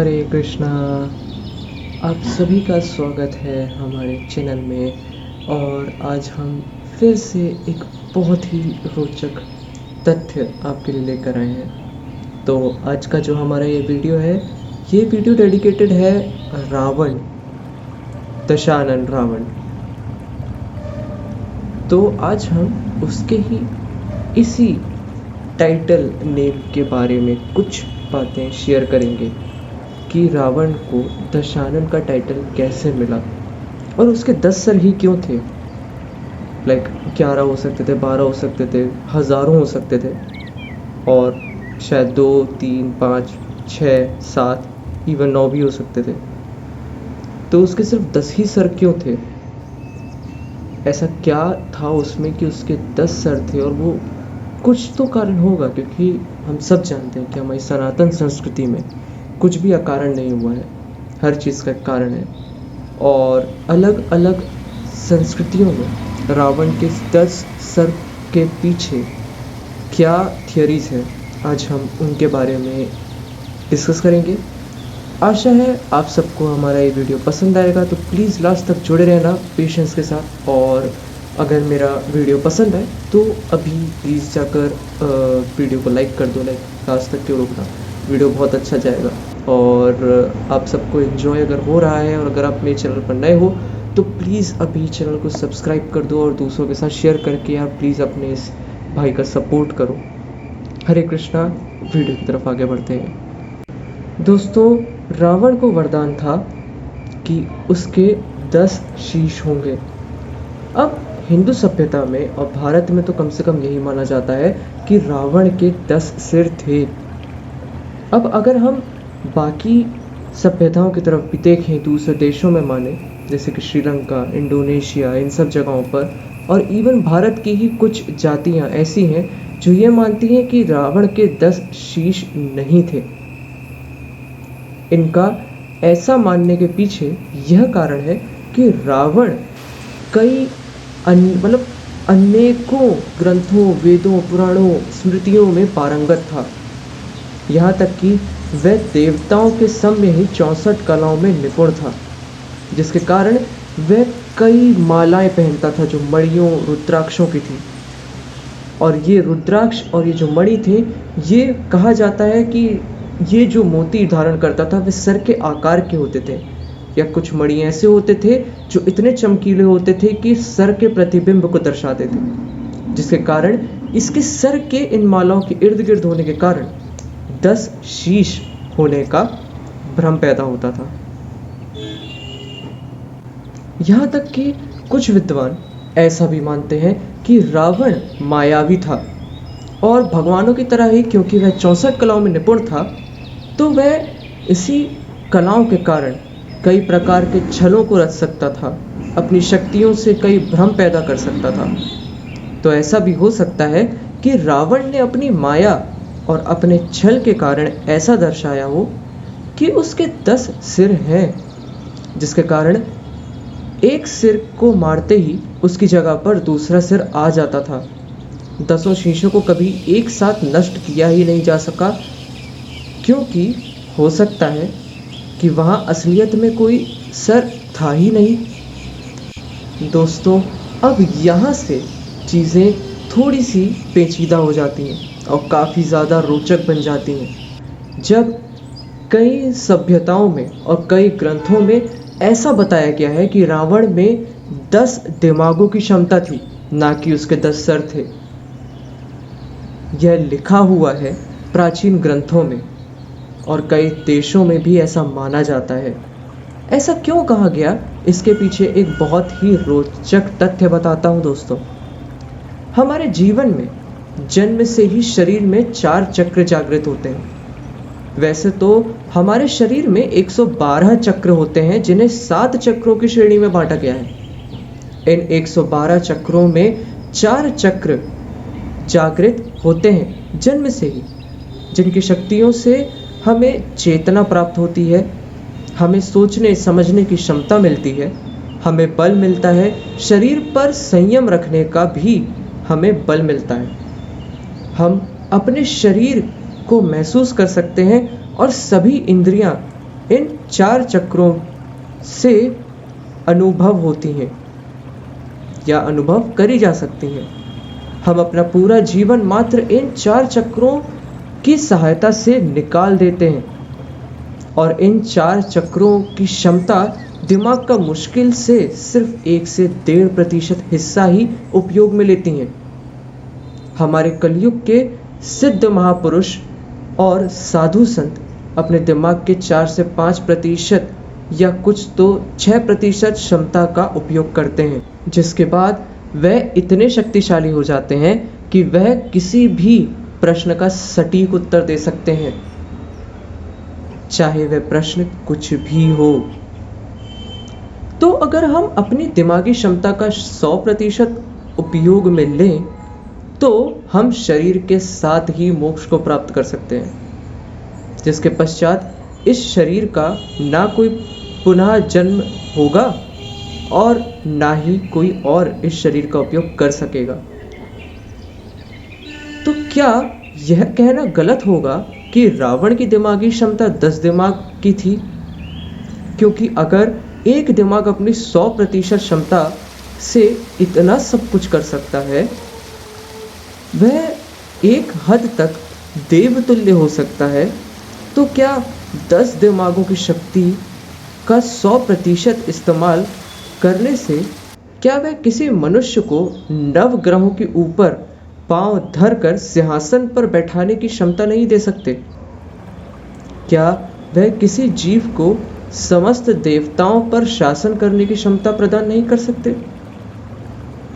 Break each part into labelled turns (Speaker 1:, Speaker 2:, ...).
Speaker 1: हरे कृष्णा। आप सभी का स्वागत है हमारे चैनल में। और आज हम फिर से एक बहुत ही रोचक तथ्य आपके लिए लेकर आए हैं। तो आज का जो हमारा ये वीडियो है, ये वीडियो डेडिकेटेड है रावण, दशानन रावण। तो आज हम उसके ही इसी टाइटल नेम के बारे में कुछ बातें शेयर करेंगे कि रावण को दशानन का टाइटल कैसे मिला और उसके 10 सर ही क्यों थे। 11 हो सकते थे, 12 हो सकते थे, हज़ारों हो सकते थे, और शायद 2, 3, 5, 6, 7, इवन 9 भी हो सकते थे। तो उसके सिर्फ 10 ही सर क्यों थे? ऐसा क्या था उसमें कि उसके 10 सर थे? और वो कुछ तो कारण होगा, क्योंकि हम सब जानते हैं कि हमारी सनातन संस्कृति में कुछ भी अकारण नहीं हुआ है, हर चीज़ का कारण है। और अलग अलग संस्कृतियों में रावण के 10 सर के पीछे क्या थियरीज हैं, आज हम उनके बारे में डिस्कस करेंगे। आशा है आप सबको हमारा ये वीडियो पसंद आएगा, तो प्लीज़ लास्ट तक जुड़े रहना पेशेंस के साथ। और अगर मेरा वीडियो पसंद आए तो अभी प्लीज़ जाकर वीडियो को लाइक कर दो। लास्ट तक क्यों रुकना, वीडियो बहुत अच्छा जाएगा। और आप सबको एंजॉय अगर हो रहा है, और अगर आप मेरे चैनल पर नए हो तो प्लीज़ अभी चैनल को सब्सक्राइब कर दो और दूसरों के साथ शेयर करके यार प्लीज़ अपने इस भाई का सपोर्ट करो। हरे कृष्णा। वीडियो की तरफ आगे बढ़ते हैं। दोस्तों, रावण को वरदान था कि उसके 10 शीश होंगे। अब हिंदू सभ्यता में और भारत में तो कम से कम यही माना जाता है कि रावण के 10 सिर थे। अब अगर हम बाकी सभ्यताओं की तरफ भी देखें, दूसरे देशों में माने, जैसे कि श्रीलंका, इंडोनेशिया, इन सब जगहों पर, और इवन भारत की ही कुछ जातियां ऐसी हैं जो ये मानती हैं कि रावण के 10 शीश नहीं थे। इनका ऐसा मानने के पीछे यह कारण है कि रावण कई अनेकों ग्रंथों, वेदों, पुराणों, स्मृतियों में पारंगत था। यहाँ तक कि वह देवताओं के समय ही 64 कलाओं में निपुण था, जिसके कारण वह कई मालाएं पहनता था जो मणियों, रुद्राक्षों की थी। और ये रुद्राक्ष और ये जो मणि थे, ये कहा जाता है कि ये जो मोती धारण करता था वे सर के आकार के होते थे, या कुछ मणि ऐसे होते थे जो इतने चमकीले होते थे कि सर के प्रतिबिंब को दर्शाते थे, जिसके कारण इसके सर के इन मालाओं के इर्द गिर्द होने के कारण 10 शीश होने का भ्रम पैदा होता था। यहाँ तक कि कुछ विद्वान ऐसा भी मानते हैं कि रावण मायावी था, और भगवानों की तरह ही क्योंकि वह 64 कलाओं में निपुण था, तो वह इसी कलाओं के कारण कई प्रकार के छलों को रच सकता था, अपनी शक्तियों से कई भ्रम पैदा कर सकता था। तो ऐसा भी हो सकता है कि रावण ने अपनी माया और अपने छल के कारण ऐसा दर्शाया हो कि उसके 10 सिर हैं, जिसके कारण एक सिर को मारते ही उसकी जगह पर दूसरा सिर आ जाता था। 10 शीशों को कभी एक साथ नष्ट किया ही नहीं जा सका, क्योंकि हो सकता है कि वहाँ असलियत में कोई सर था ही नहीं। दोस्तों, अब यहाँ से चीज़ें थोड़ी सी पेचीदा हो जाती हैं और काफ़ी ज़्यादा रोचक बन जाती हैं, जब कई सभ्यताओं में और कई ग्रंथों में ऐसा बताया गया है कि रावण में 10 दिमागों की क्षमता थी, ना कि उसके 10 सर थे। यह लिखा हुआ है प्राचीन ग्रंथों में, और कई देशों में भी ऐसा माना जाता है। ऐसा क्यों कहा गया, इसके पीछे एक बहुत ही रोचक तथ्य बताता हूँ दोस्तों। हमारे जीवन में जन्म से ही शरीर में 4 चक्र जागृत होते हैं। वैसे तो हमारे शरीर में 112 चक्र होते हैं, जिन्हें 7 चक्रों की श्रेणी में बांटा गया है। इन 112 चक्रों में 4 चक्र जागृत होते हैं जन्म से ही, जिनकी शक्तियों से हमें चेतना प्राप्त होती है, हमें सोचने समझने की क्षमता मिलती है, हमें बल मिलता है, शरीर पर संयम रखने का भी हमें बल मिलता है। हम अपने शरीर को महसूस कर सकते हैं, और सभी इंद्रियां इन 4 चक्रों से अनुभव होती हैं या अनुभव करी जा सकती हैं। हम अपना पूरा जीवन मात्र इन 4 चक्रों की सहायता से निकाल देते हैं और इन 4 चक्रों की क्षमता दिमाग का मुश्किल से सिर्फ 1 से 1.5% हिस्सा ही उपयोग में लेती हैं। हमारे कलयुग के सिद्ध महापुरुष और साधु संत अपने दिमाग के 4 से 5% या कुछ तो 6% क्षमता का उपयोग करते हैं, जिसके बाद वह इतने शक्तिशाली हो जाते हैं कि वह किसी भी प्रश्न का सटीक उत्तर दे सकते हैं, चाहे वह प्रश्न कुछ भी हो। तो अगर हम अपनी दिमागी क्षमता का 100% उपयोग में लें तो हम शरीर के साथ ही मोक्ष को प्राप्त कर सकते हैं, जिसके पश्चात इस शरीर का ना कोई पुनः जन्म होगा और ना ही कोई और इस शरीर का उपयोग कर सकेगा। तो क्या यह कहना गलत होगा कि रावण की दिमागी क्षमता 10 दिमाग की थी? क्योंकि अगर एक दिमाग अपनी 100% क्षमता से इतना सब कुछ कर सकता है, वह एक हद तक देवतुल्य हो सकता है, तो क्या 10 दिमागों की शक्ति का 100% इस्तेमाल करने से क्या वह किसी मनुष्य को नवग्रहों के ऊपर पांव धरकर सिंहासन पर बैठाने की क्षमता नहीं दे सकते? क्या वह किसी जीव को समस्त देवताओं पर शासन करने की क्षमता प्रदान नहीं कर सकते?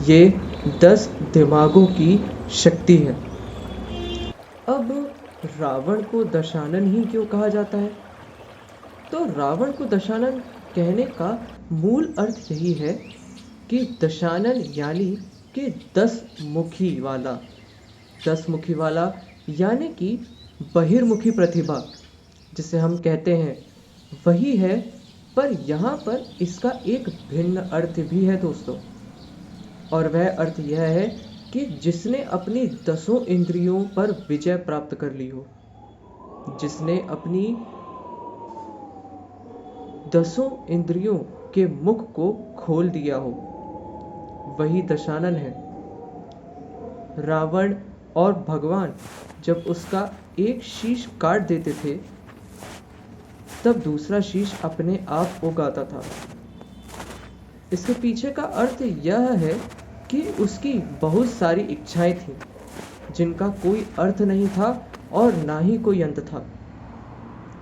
Speaker 1: ये 10 दिमागों की शक्ति है। अब रावण को दशानन ही क्यों कहा जाता है? तो रावण को दशानन कहने का मूल अर्थ यही है कि दशानन यानी कि 10 मुखी वाला यानी कि बहिर्मुखी प्रतिभा जिसे हम कहते हैं वही है, पर यहाँ पर इसका एक भिन्न अर्थ भी है दोस्तों, और वह अर्थ यह है कि जिसने अपनी 10 इंद्रियों पर विजय प्राप्त कर ली हो, जिसने अपनी 10 इंद्रियों के मुख को खोल दिया हो, वही दशानन है। रावण और भगवान जब उसका एक शीश काट देते थे तब दूसरा शीश अपने आप उगाता था। इसके पीछे का अर्थ यह है कि उसकी बहुत सारी इच्छाएं थीं जिनका कोई अर्थ नहीं था और ना ही कोई अंत था,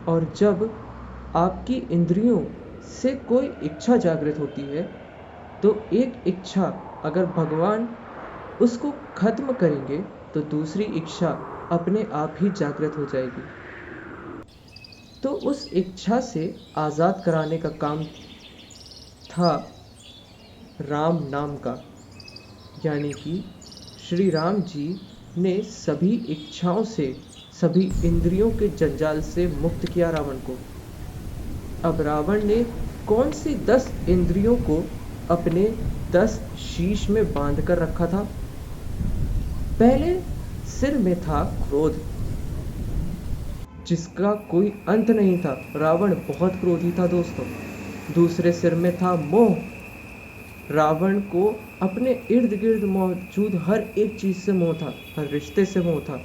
Speaker 1: और जब आपकी इंद्रियों से कोई इच्छा जागृत होती है तो एक इच्छा अगर भगवान उसको खत्म करेंगे तो दूसरी इच्छा अपने आप ही जागृत हो जाएगी। तो उस इच्छा से आज़ाद कराने का काम था राम नाम का, यानी कि श्री राम जी ने सभी इच्छाओं से, सभी इंद्रियों के जंजाल से मुक्त किया रावण को। अब रावण ने कौन सी 10 इंद्रियों को अपने 10 शीश में बांध कर रखा था? पहले सिर में था क्रोध, जिसका कोई अंत नहीं था। रावण बहुत क्रोधी था दोस्तों। दूसरे सिर में था मोह। रावण को अपने इर्द गिर्द मौजूद हर एक चीज से मोह था, हर रिश्ते से मोह था।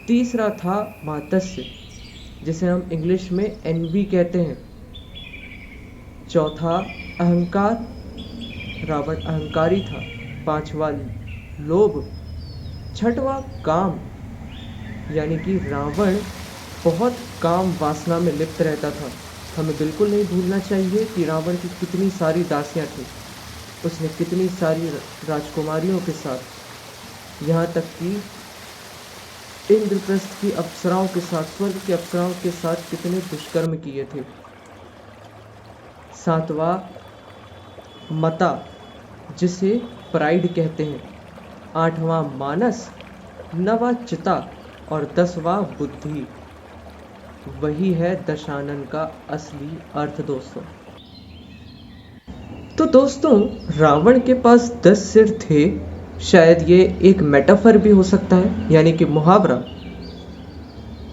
Speaker 1: तीसरा था मात्सर्य, जिसे हम इंग्लिश में एनवी कहते हैं। चौथा अहंकार, रावण अहंकारी था। पांचवा लोभ। छठवां काम, यानी कि रावण बहुत काम वासना में लिप्त रहता था। हमें बिल्कुल नहीं भूलना चाहिए कि रावण की कितनी सारी दासियां थी, उसने कितनी सारी राजकुमारियों के साथ, यहाँ तक कि इंद्रप्रस्थ की अप्सराओं के साथ, स्वर्ग की अप्सराओं के साथ कितने दुष्कर्म किए थे। सातवां मता, जिसे प्राइड कहते हैं। आठवां मानस, नवा चिता और 10वां बुद्धि। वही है दशानन का असली अर्थ दोस्तों। तो दोस्तों, रावण के पास 10 सिर थे। शायद ये एक मेटाफर भी हो सकता है, यानी कि मुहावरा,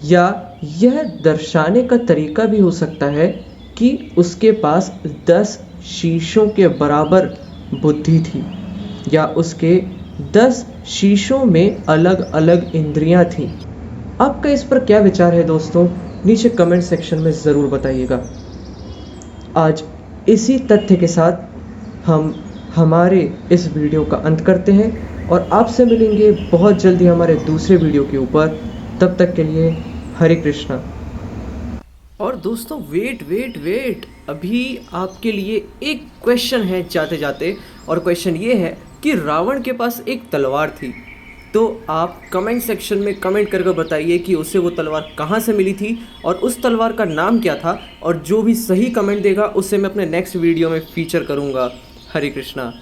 Speaker 1: या यह दर्शाने का तरीका भी हो सकता है कि उसके पास 10 शीशों के बराबर बुद्धि थी, या उसके 10 शीशों में अलग अलग इंद्रियां थीं। आपका इस पर क्या विचार है दोस्तों? नीचे कमेंट सेक्शन में ज़रूर बताइएगा। आज इसी तथ्य के साथ हम हमारे इस वीडियो का अंत करते हैं और आपसे मिलेंगे बहुत जल्दी हमारे दूसरे वीडियो के ऊपर। तब तक के लिए हरे कृष्णा।
Speaker 2: और दोस्तों वेट वेट वेट, अभी आपके लिए एक क्वेश्चन है जाते जाते। और क्वेश्चन ये है कि रावण के पास एक तलवार थी, तो आप कमेंट सेक्शन में कमेंट करके बताइए कि उसे वो तलवार कहाँ से मिली थी और उस तलवार का नाम क्या था। और जो भी सही कमेंट देगा उसे मैं अपने नेक्स्ट वीडियो में फीचर करूँगा। हरे कृष्णा।